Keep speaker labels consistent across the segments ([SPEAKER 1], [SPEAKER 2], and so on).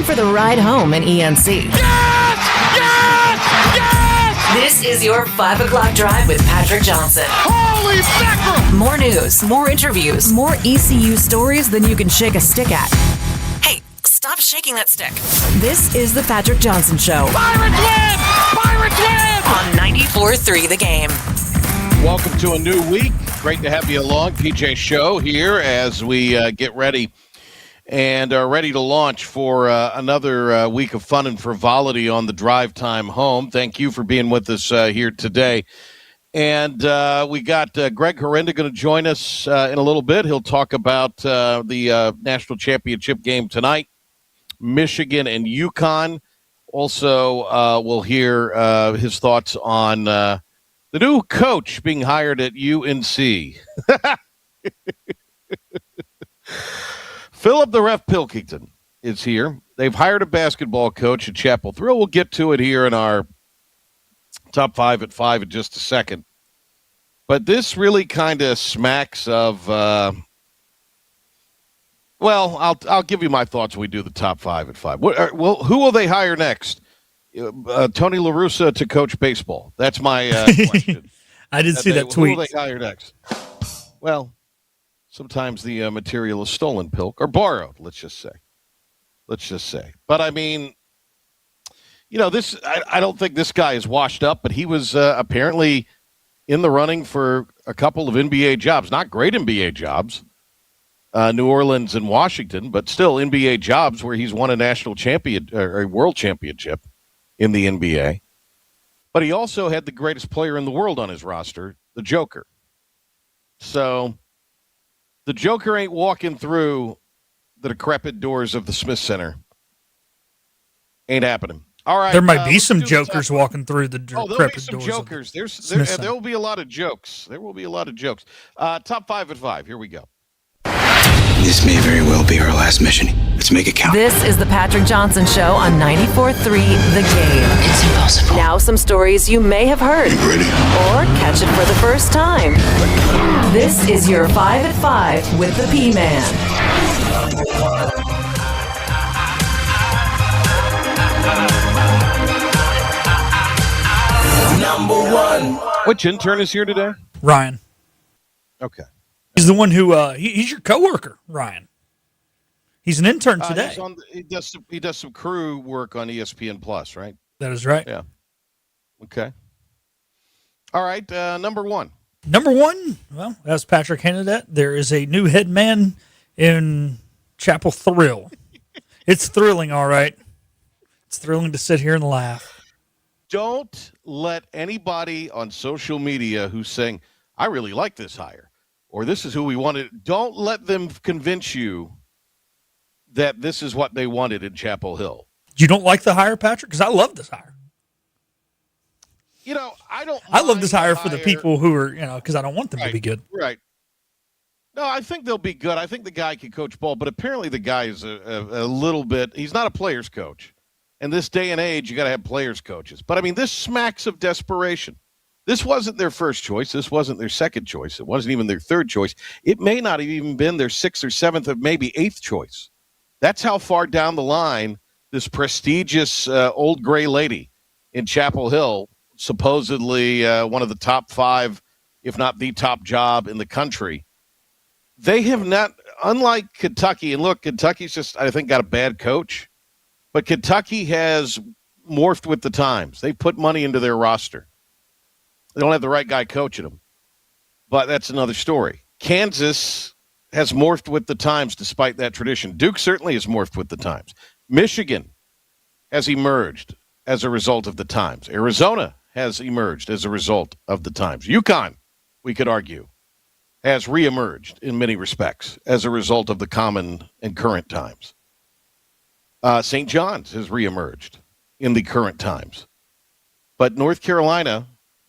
[SPEAKER 1] time for the ride home in ENC.
[SPEAKER 2] Yes! Yes! Yes!
[SPEAKER 1] This is your 5 o'clock drive with Patrick Johnson.
[SPEAKER 2] Holy mackerel!
[SPEAKER 1] More news, more interviews, more ECU stories than you can shake a stick at. Hey, stop shaking that stick. This is the Patrick Johnson Show.
[SPEAKER 2] Pirates win! Pirates win!
[SPEAKER 1] On 94.3 The Game.
[SPEAKER 3] Welcome to a new week. Great to have you along. PJ Show here as we get ready and are ready to launch for another week of fun and frivolity on the drive time home. Thank you for being with us here today. And we got Greg Herenda going to join us in a little bit. He'll talk about the national championship game tonight, Michigan and UConn. Also, we'll hear his thoughts on the new coach being hired at UNC. Philip the Ref Pilkington is here. They've hired a basketball coach at Chapel Thrill. We'll get to it here in our top 5 at 5 in just a second. But this really kind of smacks of, well, I'll give you my thoughts when we do the top 5 at 5. Well, who will they hire next? Tony La Russa to coach baseball. That's my question.
[SPEAKER 4] I did see that tweet.
[SPEAKER 3] Who will they hire next? Well, sometimes the material is stolen, Pilk, or borrowed, let's just say. But, I mean, you know, this. I don't think this guy is washed up, but he was apparently in the running for a couple of NBA jobs. Not great NBA jobs, New Orleans and Washington, but still NBA jobs where he's won a national champion or a world championship in the NBA. But he also had the greatest player in the world on his roster, the Joker. So the Joker ain't walking through the decrepit doors of the Smith Center. Ain't happening. All right.
[SPEAKER 4] There might be some jokers walking through the decrepit
[SPEAKER 3] doors. There'll be some jokers. There will be a lot of jokes. Top 5 at 5. Here we go.
[SPEAKER 5] This may very well be our last mission. Let's make it count.
[SPEAKER 1] This is the Patrick Johnson Show on 94.3 The Game.
[SPEAKER 5] It's impossible.
[SPEAKER 1] Now some stories you may have heard.
[SPEAKER 5] You ready?
[SPEAKER 1] Or catch it for the first time. This is your 5 at 5 with the P-Man.
[SPEAKER 5] Number one.
[SPEAKER 3] Which intern is here today?
[SPEAKER 4] Ryan.
[SPEAKER 3] Okay.
[SPEAKER 4] He's the one who he's your coworker, Ryan. He's an intern today.
[SPEAKER 3] He does some crew work on ESPN Plus, right?
[SPEAKER 4] That is right.
[SPEAKER 3] Yeah. Okay. All right. Number one.
[SPEAKER 4] Number one. Well, as Patrick hinted at, there is a new head man in Chapel Thrill. It's thrilling, all right. It's thrilling to sit here and laugh.
[SPEAKER 3] Don't let anybody on social media who's saying, I really like this hire, or this is who we wanted, don't let them convince you that this is what they wanted in Chapel Hill.
[SPEAKER 4] You don't like the hire, Patrick? Because I love this hire.
[SPEAKER 3] You know,
[SPEAKER 4] I love this hire for the people who are, because I don't want them to be good.
[SPEAKER 3] Right. No, I think they'll be good. I think the guy can coach ball, but apparently the guy is a little bit, he's not a player's coach. In this day and age, you got to have players coaches. But, I mean, this smacks of desperation. This wasn't their first choice. This wasn't their second choice. It wasn't even their third choice. It may not have even been their sixth or seventh or maybe eighth choice. That's how far down the line this prestigious old gray lady in Chapel Hill, supposedly one of the top 5, if not the top job in the country, they have not, unlike Kentucky, and look, Kentucky's just, I think, got a bad coach. But Kentucky has morphed with the times. They put money into their roster. They don't have the right guy coaching them. But that's another story. Kansas has morphed with the times despite that tradition. Duke certainly has morphed with the times. Michigan has emerged as a result of the times. Arizona has emerged as a result of the times. UConn, we could argue, has reemerged in many respects as a result of the common and current times. St. John's has reemerged in the current times. But North Carolina,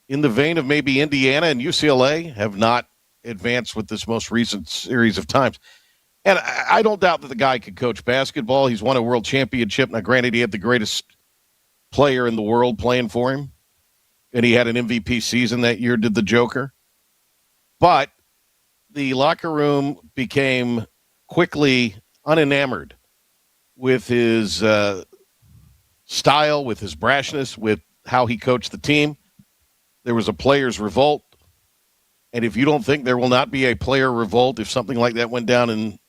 [SPEAKER 3] in the vein of maybe Indiana and UCLA, have not advanced with this most recent series of times. And I don't doubt that the guy could coach basketball. He's won a world championship. Now, granted, he had the greatest player in the world playing for him, and he had an MVP season that year, did the Joker. But the locker room became quickly unenamored with his style, with his brashness, with how he coached the team. There was a players' revolt. And if you don't think there will not be a player revolt if something like that went down in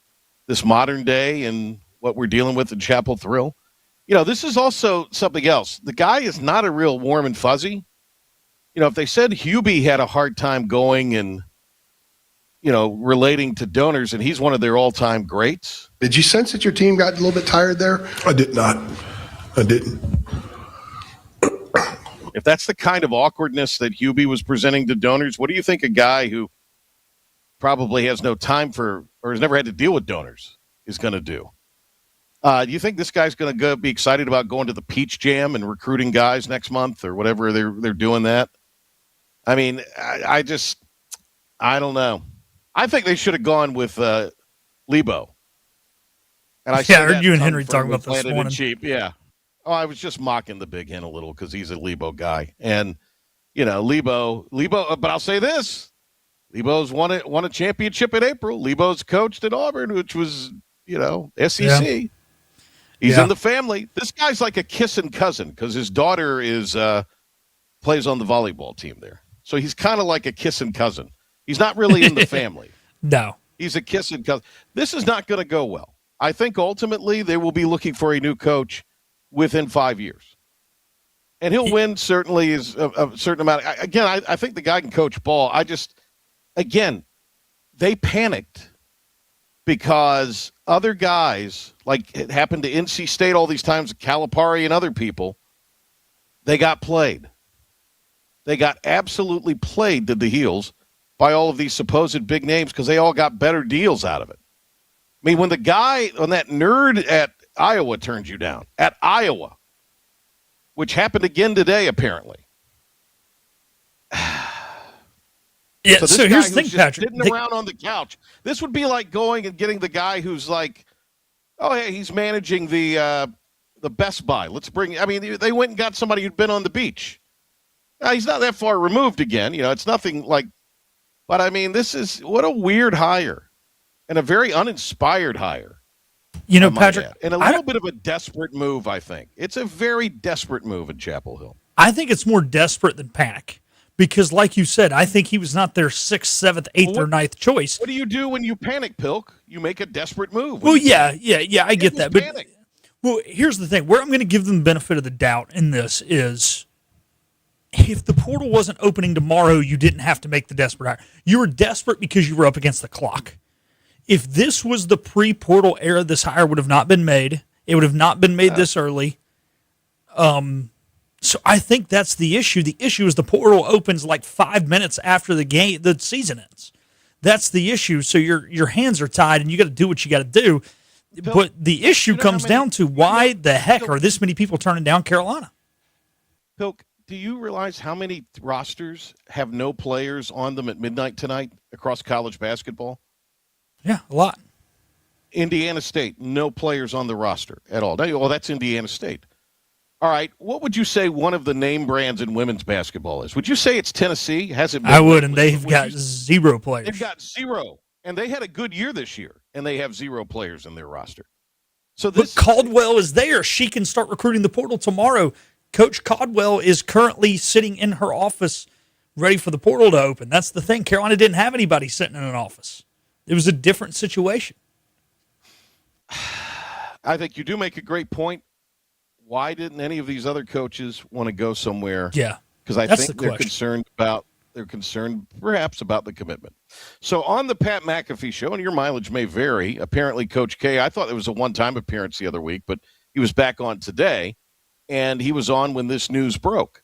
[SPEAKER 3] this modern day and what we're dealing with in Chapel Thrill, this is also something else. The guy is not a real warm and fuzzy. If they said Hubie had a hard time going and, relating to donors, and he's one of their all-time greats.
[SPEAKER 6] Did you sense that your team got a little bit tired there?
[SPEAKER 7] I did not. I didn't.
[SPEAKER 3] If that's the kind of awkwardness that Hubie was presenting to donors, what do you think a guy who probably has no time for or has never had to deal with donors is going to do? Do you think this guy's going to be excited about going to the Peach Jam and recruiting guys next month or whatever they're doing that? I mean, I don't know. I think they should have gone with Lebo. And
[SPEAKER 4] I heard you and Henry talking about this morning.
[SPEAKER 3] Cheap. Yeah. Oh, I was just mocking the Big Hen a little because he's a Lebo guy. And, Lebo, but I'll say this. Lebo's won a championship in April. Lebo's coached at Auburn, which was, SEC. Yeah. He's in the family. This guy's like a kissing cousin because his daughter plays on the volleyball team there. So he's kind of like a kissing cousin. He's not really in the family.
[SPEAKER 4] No.
[SPEAKER 3] He's a kissing cousin. This is not going to go well. I think ultimately they will be looking for a new coach within 5 years. And he'll win certainly is a certain amount. I think the guy can coach ball. They panicked because other guys, like it happened to NC State all these times, Calipari and other people, they got played. They got absolutely played to the heels by all of these supposed big names because they all got better deals out of it. I mean, when the guy on that nerd at Iowa turned you down, at Iowa, which happened again today, apparently.
[SPEAKER 4] Yeah, so here's the thing, Patrick.
[SPEAKER 3] Sitting around on the couch. This would be like going and getting the guy who's like, oh, hey, he's managing the Best Buy. They went and got somebody who'd been on the beach. Now, he's not that far removed again. It's nothing like, but this is, what a weird hire and a very uninspired hire.
[SPEAKER 4] Patrick.
[SPEAKER 3] And a little bit of a desperate move, I think. It's a very desperate move in Chapel Hill.
[SPEAKER 4] I think it's more desperate than panic because, like you said, I think he was not their 6th, 7th, 8th, or 9th choice.
[SPEAKER 3] What do you do when you panic, Pilk? You make a desperate move.
[SPEAKER 4] Well, yeah, I get that. But, here's the thing. Where I'm going to give them the benefit of the doubt in this is if the portal wasn't opening tomorrow, you didn't have to make the desperate hire. You were desperate because you were up against the clock. If this was the pre-portal era, this hire would have not been made. It would have not been made this early. So I think that's the issue. The issue is the portal opens like 5 minutes after the season ends. That's the issue. So your hands are tied, and you got to do what you got to do. But the issue comes down to why the heck are this many people turning down Carolina?
[SPEAKER 3] Pilk, do you realize how many rosters have no players on them at midnight tonight across college basketball?
[SPEAKER 4] Yeah, a lot.
[SPEAKER 3] Indiana State, no players on the roster at all. Well, that's Indiana State. All right, what would you say one of the name brands in women's basketball is? Would you say it's Tennessee? Has it been?
[SPEAKER 4] I would, and they've got 0 players.
[SPEAKER 3] They've got 0, and they had a good year this year, and they have 0 players in their roster. So
[SPEAKER 4] but Caldwell is there. She can start recruiting the portal tomorrow. Coach Caldwell is currently sitting in her office ready for the portal to open. That's the thing. Carolina didn't have anybody sitting in an office. It was a different situation.
[SPEAKER 3] I think you do make a great point. Why didn't any of these other coaches want to go somewhere?
[SPEAKER 4] Yeah,
[SPEAKER 3] because I think they're concerned perhaps about the commitment. So on the Pat McAfee show, and your mileage may vary, apparently Coach K, I thought it was a one-time appearance the other week, but he was back on today, and he was on when this news broke.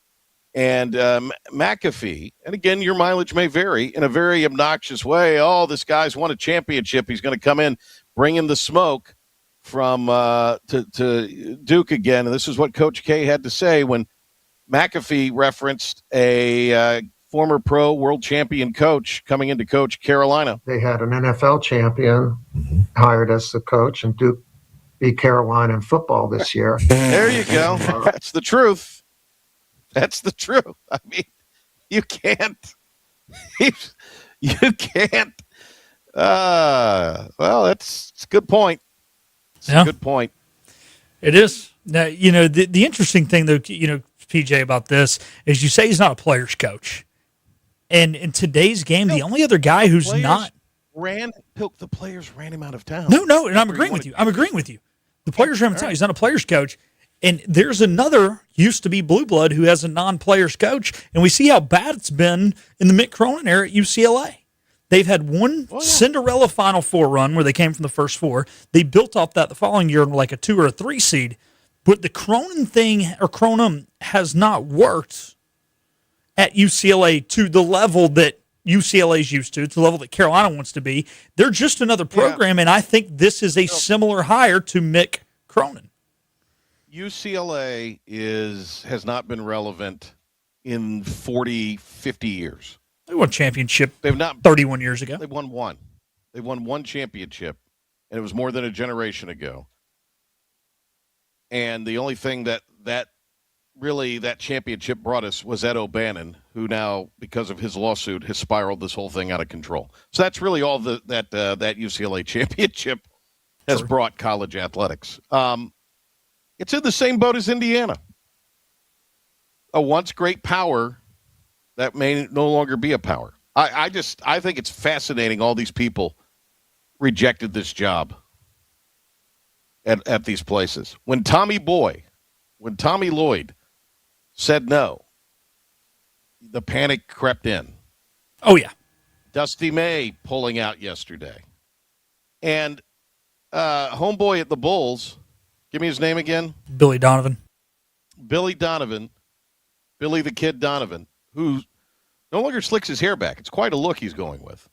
[SPEAKER 3] And McAfee, and again, your mileage may vary, in a very obnoxious way, oh, this guy's won a championship. He's going to come in, bring him the smoke from to Duke again. And this is what Coach K had to say when McAfee referenced a former pro world champion coach coming in to coach Carolina.
[SPEAKER 8] They had an NFL champion hired as the coach, and Duke beat Carolina in football this year.
[SPEAKER 3] There you go. That's the truth. That's the truth. I mean, you can't. You can't. Well, that's a good point. It's a good point.
[SPEAKER 4] It is. Now, the interesting thing, though, PJ, about this is you say he's not a player's coach. And in today's game, the only other guy who's not.
[SPEAKER 3] The players ran him out of town.
[SPEAKER 4] No, and I'm agreeing with you. The players ran him out of town. He's not a player's coach. And there's another used to be blue blood who has a non-player's coach, and we see how bad it's been in the Mick Cronin era at UCLA. They've had one Cinderella Final Four run where they came from the first four. They built off that the following year in like a 2 or a 3 seed. But the Cronin has not worked at UCLA to the level that UCLA's used to the level that Carolina wants to be. They're just another program, and I think this is a similar hire to Mick Cronin.
[SPEAKER 3] UCLA has not been relevant in 40, 50 years.
[SPEAKER 4] They won a championship 31 years ago.
[SPEAKER 3] They won one. They won one championship, and it was more than a generation ago. And the only thing that championship brought us was Ed O'Bannon, who now, because of his lawsuit, has spiraled this whole thing out of control. So that's really all that UCLA championship has brought college athletics. It's in the same boat as Indiana. A once great power that may no longer be a power. I think it's fascinating all these people rejected this job at these places. When Tommy Lloyd said no, the panic crept in.
[SPEAKER 4] Oh, yeah.
[SPEAKER 3] Dusty May pulling out yesterday. And homeboy at the Bulls, give me his name again.
[SPEAKER 4] Billy Donovan.
[SPEAKER 3] Billy the Kid Donovan, who no longer slicks his hair back. It's quite a look he's going with.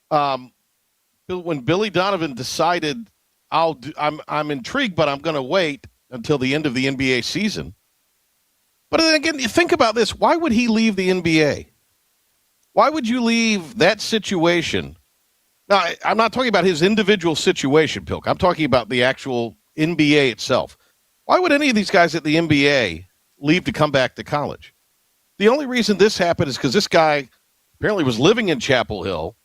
[SPEAKER 3] When Billy Donovan decided, I'm intrigued, but I'm going to wait until the end of the NBA season. But then again, you think about this. Why would he leave the NBA? Why would you leave that situation? Now, I'm not talking about his individual situation, Pilk. I'm talking about the actual NBA itself. Why would any of these guys at the NBA leave to come back to college? The only reason this happened is because this guy apparently was living in Chapel Hill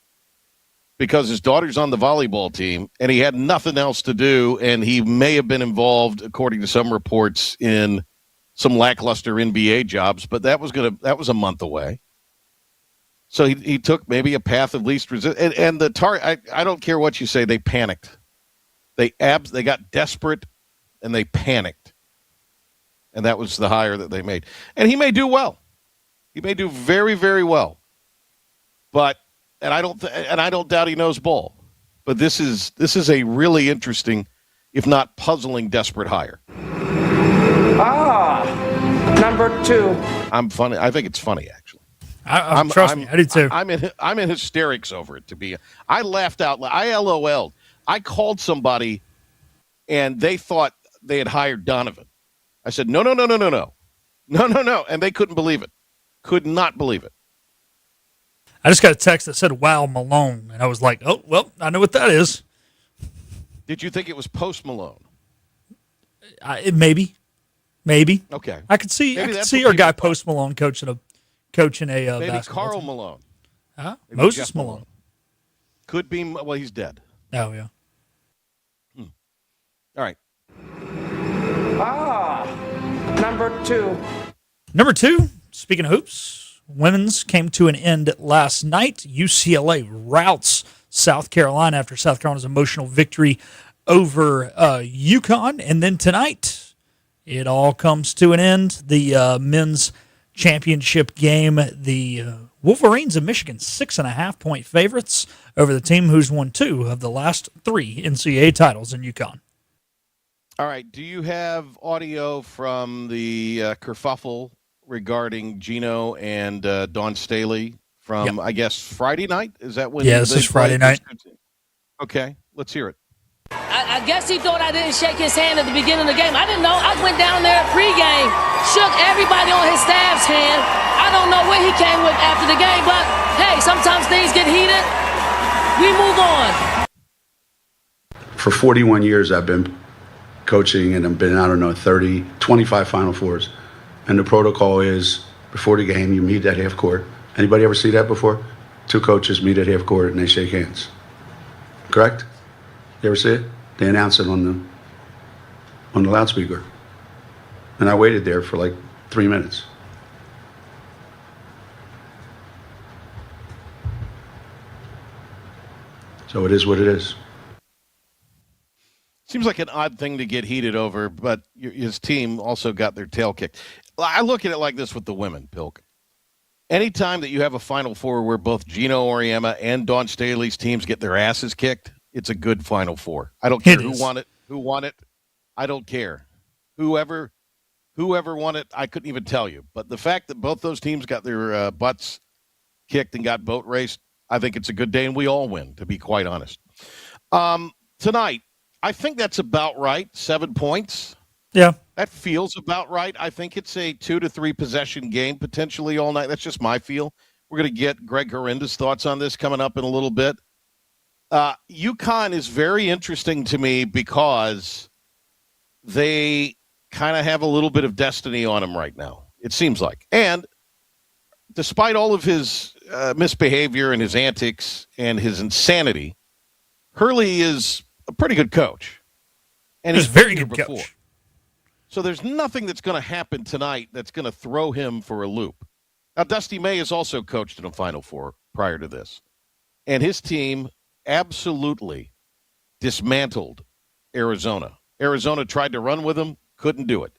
[SPEAKER 3] because his daughter's on the volleyball team, and he had nothing else to do, and he may have been involved, according to some reports, in some lackluster NBA jobs, but that was a month away. So he took maybe a path of least resistance. And the I don't care what you say, they panicked. They got desperate, and they panicked. And that was the hire that they made. And he may do well. He may do very, very well. But I don't doubt he knows ball. But this is a really interesting, if not puzzling, desperate hire.
[SPEAKER 9] Number 2.
[SPEAKER 3] I'm funny. I think it's funny, actually.
[SPEAKER 4] Trust me, I do too.
[SPEAKER 3] I'm in hysterics over it. I laughed out loud. I LOL'd. I called somebody, and they thought they had hired Donovan. I said, no, and they couldn't believe it. Could not believe it.
[SPEAKER 4] I just got a text that said, "Wow, Malone," and I was like, "Oh, well, I know what that is."
[SPEAKER 3] Did you think it was post Malone?
[SPEAKER 4] Maybe.
[SPEAKER 3] Okay.
[SPEAKER 4] I could see our guy Post Malone coaching a
[SPEAKER 3] maybe
[SPEAKER 4] basketball
[SPEAKER 3] Karl
[SPEAKER 4] team.
[SPEAKER 3] Malone.
[SPEAKER 4] Huh?
[SPEAKER 3] Maybe
[SPEAKER 4] Moses
[SPEAKER 3] Jeff
[SPEAKER 4] Malone.
[SPEAKER 3] Could be. Well, he's dead.
[SPEAKER 4] Oh yeah.
[SPEAKER 3] All right.
[SPEAKER 9] Number 2.
[SPEAKER 4] Number 2. Speaking of hoops, women's came to an end last night. UCLA routs South Carolina after South Carolina's emotional victory over UConn. And then tonight, it all comes to an end. The men's championship game, the Wolverines of Michigan, 6.5-point favorites over the team who's won 2 of the last 3 NCAA titles in UConn.
[SPEAKER 3] All right. Do you have audio from the kerfuffle regarding Gino and Dawn Staley from, I guess, Friday night? Is that when?
[SPEAKER 4] Yeah, this is Friday night.
[SPEAKER 3] Okay. Let's hear it.
[SPEAKER 10] I guess he thought I didn't shake his hand at the beginning of the game. I didn't know. I went down there pregame, shook everybody on his staff's hand. I don't know what he came with after the game, but, hey, sometimes things get heated. We move on.
[SPEAKER 11] For 41 years, I've been coaching, and I've been, 25 Final Fours. And the protocol is, before the game, you meet at half court. Anybody ever see that before? 2 coaches meet at half court, and they shake hands. Correct? You ever see it? They announce it on on the loudspeaker. And I waited there for like 3 minutes. So it is what it is.
[SPEAKER 3] Seems like an odd thing to get heated over, but his team also got their tail kicked. I look at it like this with the women, Pilk. Anytime that you have a Final Four where both Gino Auriemma and Dawn Staley's teams get their asses kicked, it's a good Final Four. I don't care who won it. I don't care. Whoever won it, I couldn't even tell you. But the fact that both those teams got their butts kicked and got boat raced, I think it's a good day, and we all win, to be quite honest. Tonight, I think that's about right, 7 points.
[SPEAKER 4] Yeah.
[SPEAKER 3] That feels about right. I think it's a 2 to 3 possession game, potentially all night. That's just my feel. We're going to get Greg Herenda's thoughts on this coming up in a little bit. UConn is very interesting to me because they kind of have a little bit of destiny on them right now, it seems like. And despite all of his misbehavior and his antics and his insanity, Hurley is a pretty good coach. And
[SPEAKER 4] he's a very good coach.
[SPEAKER 3] So there's nothing that's going to happen tonight that's going to throw him for a loop. Now, Dusty May has also coached in a Final Four prior to this. And his team absolutely dismantled Arizona. Arizona tried to run with him, couldn't do it.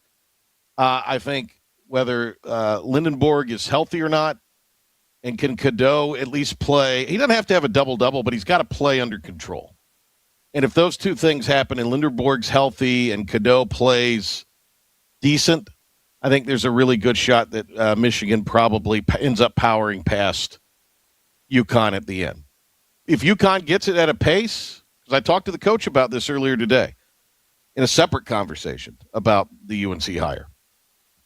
[SPEAKER 3] I think whether Lindenborg is healthy or not, and can Cadeau at least play, he doesn't have to have a double-double, but he's got to play under control. And if those two things happen and Lindenborg's healthy and Cadeau plays decent, I think there's a really good shot that Michigan probably ends up powering past UConn at the end. If UConn gets it at a pace, because I talked to the coach about this earlier today in a separate conversation about the UNC hire.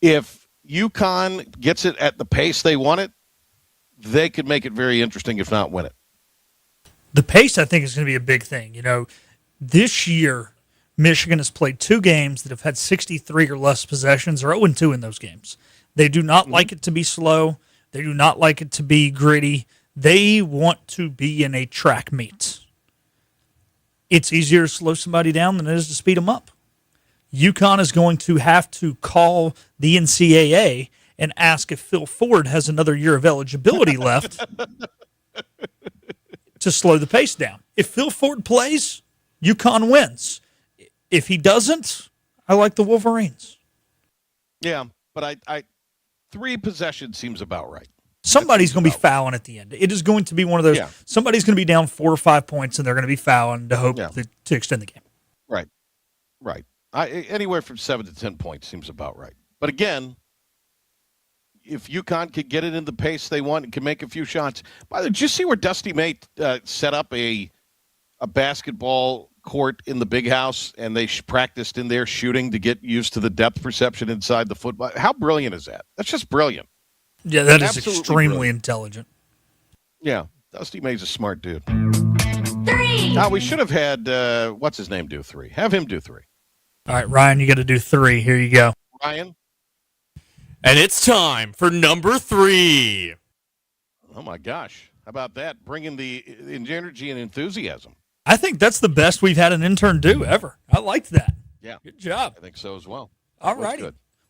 [SPEAKER 3] If UConn gets it at the pace they want it, they could make it very interesting, if not win it.
[SPEAKER 4] The pace, I think, is going to be a big thing. This year, Michigan has played 2 games that have had 63 or less possessions. They're 0-2 in those games. They do not like it to be slow. They do not like it to be gritty. They want to be in a track meet. It's easier to slow somebody down than it is to speed them up. UConn is going to have to call the NCAA and ask if Phil Ford has another year of eligibility left to slow the pace down. If Phil Ford plays, UConn wins. If he doesn't, I like the Wolverines.
[SPEAKER 3] Yeah, but I 3 possessions seems about right.
[SPEAKER 4] Somebody's going to be fouling at the end. It is going to be one of those. Yeah. Somebody's going to be down 4 or 5 points, and they're going to be fouling to hope to extend the game.
[SPEAKER 3] Right. Anywhere from 7 to 10 points seems about right. But again, if UConn could get it in the pace they want and can make a few shots. By the way, did you see where Dusty May set up a basketball court in the big house, and they practiced in there shooting to get used to the depth perception inside the football? How brilliant is that? That's just brilliant.
[SPEAKER 4] Yeah, that is extremely intelligent.
[SPEAKER 3] Yeah, Dusty May's a smart dude.
[SPEAKER 1] 3.
[SPEAKER 3] Now, we should have had, what's his name, do 3. Have him do 3.
[SPEAKER 4] All right, Ryan, you got to do 3. Here you go.
[SPEAKER 3] Ryan?
[SPEAKER 2] And it's time for number 3.
[SPEAKER 3] Oh, my gosh. How about that? Bringing the energy and enthusiasm.
[SPEAKER 4] I think that's the best we've had an intern do ever. I liked that.
[SPEAKER 3] Yeah.
[SPEAKER 4] Good job.
[SPEAKER 3] I think so as well.
[SPEAKER 4] All righty.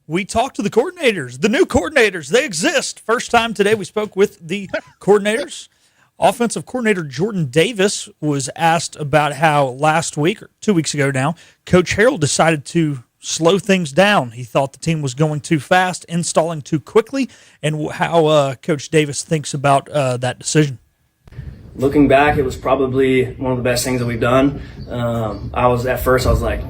[SPEAKER 4] We talked to the coordinators, the new coordinators. They exist. First time today we spoke with the coordinators. Offensive coordinator Jordan Davis was asked about how last week, or 2 weeks ago now, Coach Harrell decided to slow things down. He thought the team was going too fast, installing too quickly, and how Coach Davis thinks about that decision.
[SPEAKER 12] Looking back, it was probably one of the best things that we've done. I was like,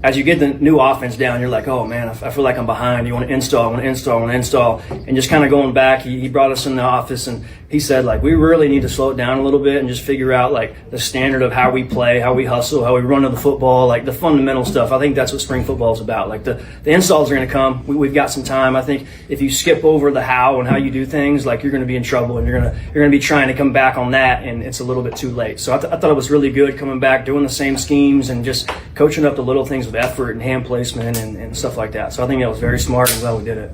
[SPEAKER 12] as you get the new offense down, you're like, oh man, I feel like I'm behind. You want to install. And just kind of going back, he brought us in the office and he said, like, we really need to slow it down a little bit and just figure out, like, the standard of how we play, how we hustle, how we run to the football, like the fundamental stuff. I think that's what spring football is about. Like, the installs are going to come. We've got some time. I think if you skip over the how and how you do things, like, you're going to be in trouble and you're going to be trying to come back on that, and it's a little bit too late. So I thought it was really good coming back, doing the same schemes and just coaching up the little things with effort and hand placement and stuff like that. So I think that was very smart and glad we did it.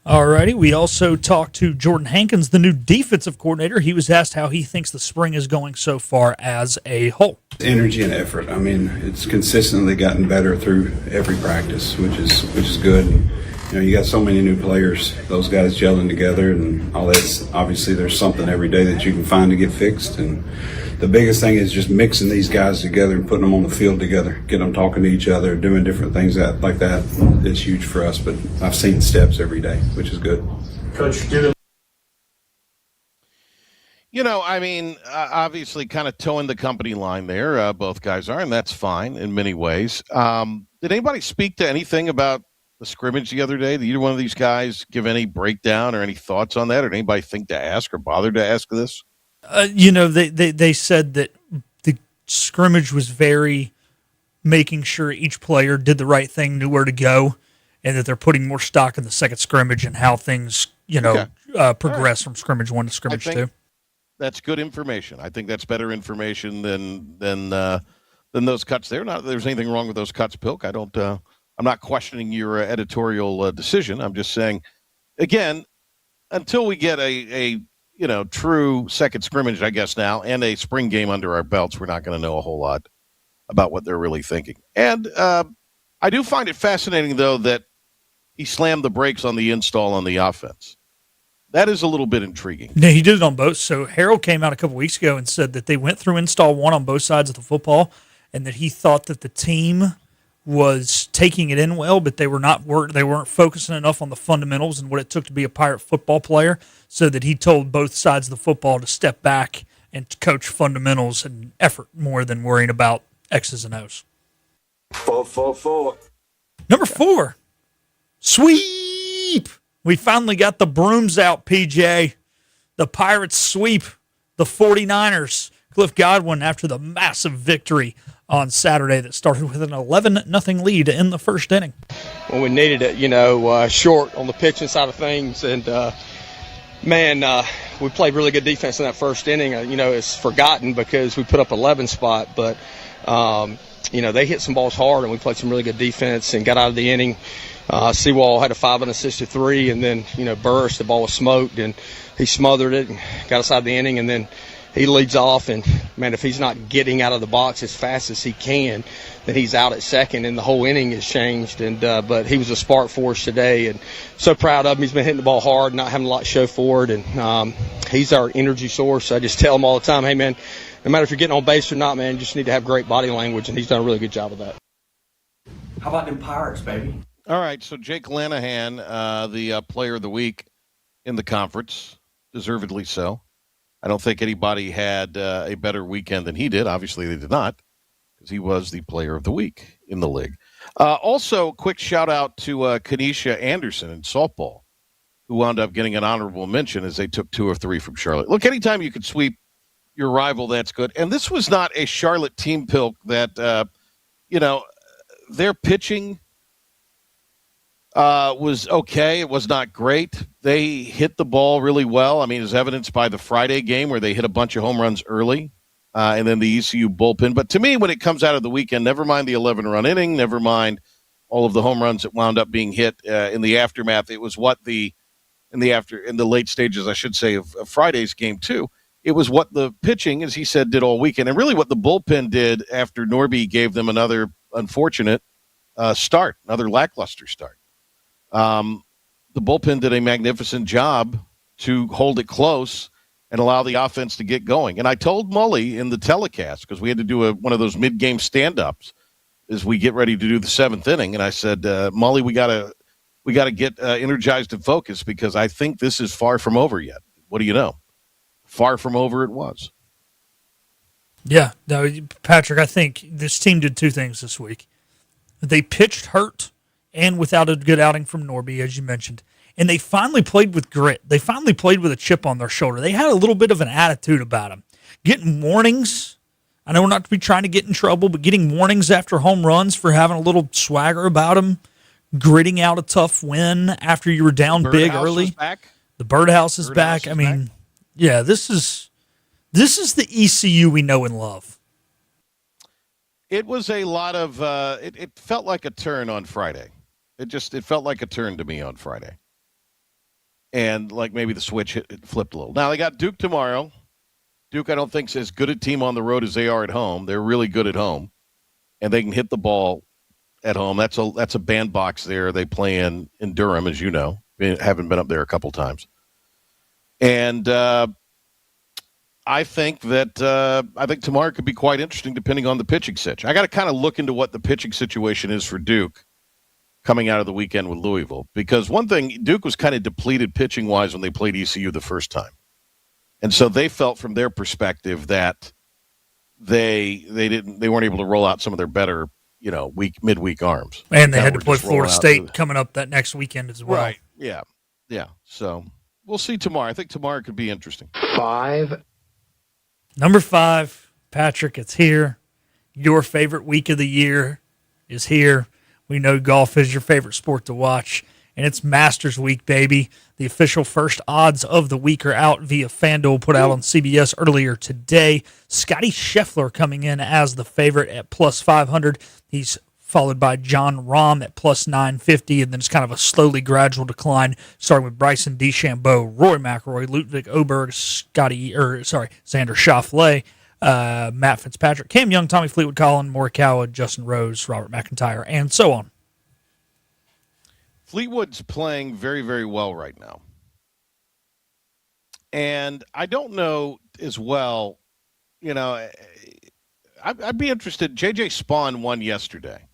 [SPEAKER 4] All righty. We also talked to Jordan Hankins, the new defensive coordinator. He was asked how he thinks the spring is going so far as a whole.
[SPEAKER 11] Energy and effort. I mean, it's consistently gotten better through every practice, which is good. And, you got so many new players, those guys gelling together, and all that. Obviously, there's something every day that you can find to get fixed. And the biggest thing is just mixing these guys together and putting them on the field together, getting them talking to each other, doing different things like that. It's huge for us. But I've seen steps every day, which is good.
[SPEAKER 12] Coach, do
[SPEAKER 3] Obviously kind of towing the company line there. Both guys are, and that's fine in many ways. Did anybody speak to anything about the scrimmage the other day? Did either one of these guys give any breakdown or any thoughts on that? Or did anybody think to ask or bother to ask this?
[SPEAKER 4] They said that the scrimmage was very making sure each player did the right thing, knew where to go, and that they're putting more stock in the second scrimmage and how things, progress from scrimmage 1 to scrimmage 2.
[SPEAKER 3] That's good information. I think that's better information than those cuts there. Not that there's anything wrong with those cuts, Pilk. I'm not questioning your editorial decision. I'm just saying, again, until we get a true second scrimmage, I guess now, and a spring game under our belts, we're not going to know a whole lot about what they're really thinking. And I do find it fascinating, though, that he slammed the brakes on the install on the offense. That is a little bit intriguing.
[SPEAKER 4] Yeah, he did it on both. So Harold came out a couple weeks ago and said that they went through install 1 on both sides of the football, and that he thought that the team was taking it in well, but they weren't focusing enough on the fundamentals and what it took to be a Pirate football player, so that he told both sides of the football to step back and to coach fundamentals and effort more than worrying about X's and O's.
[SPEAKER 13] 4.
[SPEAKER 4] Number 4, sweep. We finally got the brooms out, PJ. The Pirates sweep the 49ers. Cliff Godwin after the massive victory on Saturday that started with an 11-0 lead in the first inning.
[SPEAKER 14] Well, we needed it, short on the pitching side of things. And, we played really good defense in that first inning. It's forgotten because we put up 11 spot. But, they hit some balls hard, and we played some really good defense and got out of the inning. Seawall had a 5 and a 63, and then, Burris, the ball was smoked, and he smothered it and got us out of the inning, and then he leads off, and, man, if he's not getting out of the box as fast as he can, then he's out at second, and the whole inning has changed. And but he was a spark for us today, and so proud of him. He's been hitting the ball hard, not having a lot to show for it, and he's our energy source. I just tell him all the time, hey, man, no matter if you're getting on base or not, man, you just need to have great body language, and he's done a really good job of that.
[SPEAKER 12] How about them Pirates, baby?
[SPEAKER 3] All right, so Jake Lanahan, the player of the week in the conference, deservedly so. I don't think anybody had a better weekend than he did. Obviously, they did not, because he was the player of the week in the league. Also, quick shout-out to Kanisha Anderson in softball, who wound up getting an honorable mention as they took 2 of 3 from Charlotte. Look, anytime you can sweep your rival, that's good. And this was not a Charlotte team, Pilk, that, their pitching was okay. It was not great. They hit the ball really well. I mean, as evidenced by the Friday game where they hit a bunch of home runs early, and then the ECU bullpen. But to me, when it comes out of the weekend, never mind the 11-run inning, never mind all of the home runs that wound up being hit in the aftermath. It was what in the late stages, I should say, of Friday's game too. It was what the pitching, as he said, did all weekend, and really what the bullpen did after Norby gave them another unfortunate start, another lackluster start. The bullpen did a magnificent job to hold it close and allow the offense to get going. And I told Mully in the telecast, because we had to do one of those mid-game stand-ups as we get ready to do the 7th inning, and I said, Mully, we gotta get energized and focused, because I think this is far from over yet. What do you know? Far from over it was.
[SPEAKER 4] Yeah, no, Patrick, I think this team did 2 things this week. They pitched hurt and without a good outing from Norby, as you mentioned. And they finally played with grit. They finally played with a chip on their shoulder. They had a little bit of an attitude about them. Getting warnings. I know we're not to be trying to get in trouble, but getting warnings after home runs for having a little swagger about them. Gritting out a tough win after you were down big early. The birdhouse is back. I mean, yeah, this is the ECU we know and love.
[SPEAKER 3] It was a lot of it felt like a turn on Friday. It felt like a turn to me on Friday. And like maybe the switch flipped a little. Now they got Duke tomorrow. Duke, I don't think, is as good a team on the road as they are at home. They're really good at home, and they can hit the ball at home. That's a bandbox there. They play in Durham, as you know. Haven't been up there a couple times. And I think tomorrow could be quite interesting depending on the pitching situation. I got to kind of look into what the pitching situation is for Duke coming out of the weekend with Louisville. Because one thing, Duke was kind of depleted pitching-wise when they played ECU the first time. And so they felt from their perspective that they weren't able to roll out some of their better, midweek arms.
[SPEAKER 4] And they had to play Florida State coming up that next weekend as well.
[SPEAKER 3] Right. Yeah. Yeah. So we'll see tomorrow. I think tomorrow could be interesting.
[SPEAKER 8] 5.
[SPEAKER 4] Number 5, Patrick, it's here. Your favorite week of the year is here. We know golf is your favorite sport to watch, and it's Masters Week, baby. The official first odds of the week are out via FanDuel, put out on CBS earlier today. Scotty Scheffler coming in as the favorite at plus 500. He's followed by John Rahm at plus 950, and then it's kind of a slowly gradual decline, starting with Bryson DeChambeau, Rory McIlroy, Ludwig Oberg, Xander Schauffele, Matt Fitzpatrick, Cam Young, Tommy Fleetwood, Colin Morikawa, Justin Rose, Robert McIntyre, and so on.
[SPEAKER 3] Fleetwood's playing very, very well right now. And I don't know as well, I'd be interested. J.J. Spawn won yesterday.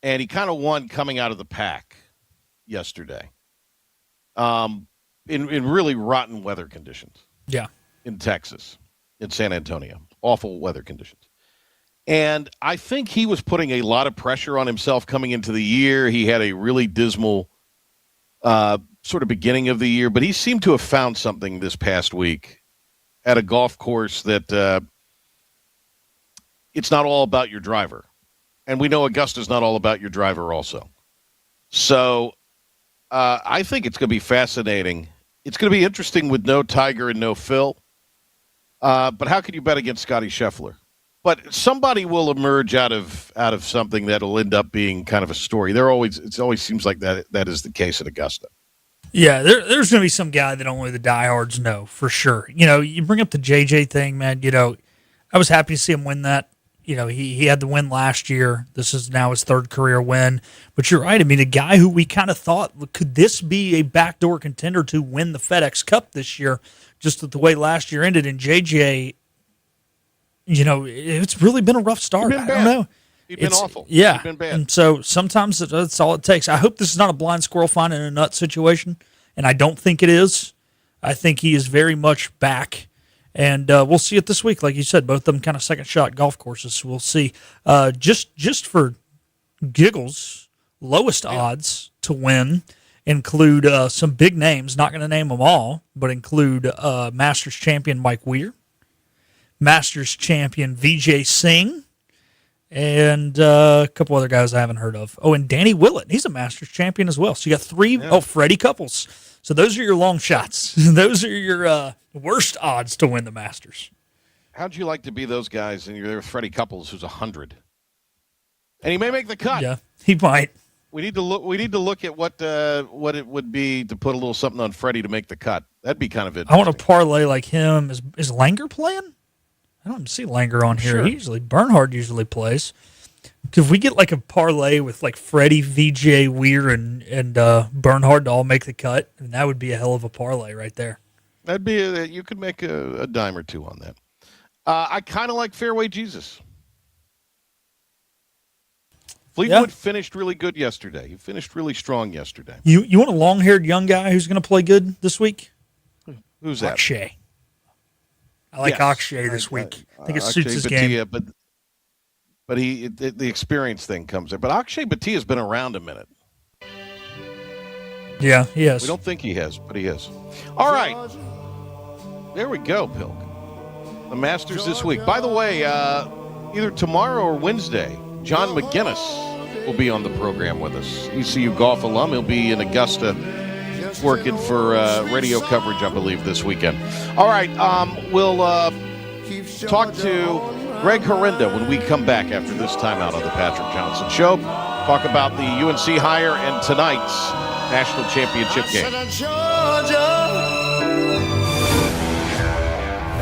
[SPEAKER 3] And he kind of won coming out of the pack yesterday in really rotten weather conditions.
[SPEAKER 4] Yeah.
[SPEAKER 3] In Texas, in San Antonio. Awful weather conditions. And I think he was putting a lot of pressure on himself coming into the year. He had a really dismal sort of beginning of the year, but he seemed to have found something this past week at a golf course that it's not all about your driver. And we know Augusta's not all about your driver also. So I think it's going to be fascinating. It's going to be interesting with no Tiger and no Phil. But how can you bet against Scotty Scheffler? But somebody will emerge out of something that'll end up being kind of a story. It always seems like that is the case at Augusta.
[SPEAKER 4] Yeah, there's going to be some guy that only the diehards know for sure. You bring up the JJ thing, man. I was happy to see him win that. He had the win last year. This is now his third career win. But you're right. I mean, a guy who we kind of thought, could this be a backdoor contender to win the FedEx Cup this year, just with the way last year ended? And JJ, it's really been a rough start. I don't know.
[SPEAKER 3] He's been awful.
[SPEAKER 4] Yeah.
[SPEAKER 3] He's been bad.
[SPEAKER 4] And so sometimes that's all it takes. I hope this is not a blind squirrel finding a nut situation, and I don't think it is. I think he is very much back. And we'll see it this week. Like you said, both of them kind of second-shot golf courses. So we'll see. Just for giggles, lowest odds to win include some big names. Not going to name them all, but include Masters champion Mike Weir, Masters champion Vijay Singh, and a couple other guys I haven't heard of. Oh, and Danny Willett. He's a Masters champion as well. So you got 3. Yeah. Oh, Freddie Couples. So those are your long shots. Those are your worst odds to win the Masters.
[SPEAKER 3] How'd you like to be those guys? And you're there with Freddie Couples, who's 100, and he may make the cut.
[SPEAKER 4] Yeah, he might.
[SPEAKER 3] We need to look at what it would be to put a little something on Freddie to make the cut. That'd be kind of interesting.
[SPEAKER 4] I want to parlay like him. Is Langer playing? I don't see Langer on here. Sure. Bernhard usually plays. If we get like a parlay with like Freddie, VJ, Weir, and Bernhard to all make the cut, and that would be a hell of a parlay right there.
[SPEAKER 3] That'd be you could make a dime or two on that. I kind of like Fairway Jesus. Fleetwood finished really good yesterday. He finished really strong yesterday.
[SPEAKER 4] You want a long-haired young guy who's going to play good this week?
[SPEAKER 3] Who's that?
[SPEAKER 4] Akshay. I like Akshay this week. I think it suits his game.
[SPEAKER 3] But the experience thing comes there. But Akshay Bhattia's been around a minute.
[SPEAKER 4] Yeah, he has.
[SPEAKER 3] We don't think he has, but he is. All right. There we go, Pilk. The Masters this week. By the way, either tomorrow or Wednesday, John McGinnis will be on the program with us. ECU golf alum. He'll be in Augusta working for radio coverage, I believe, this weekend. All right. We'll talk to Greg Herenda when we come back after this timeout on the Patrick Johnson Show. Talk about the UNC hire and tonight's national championship game.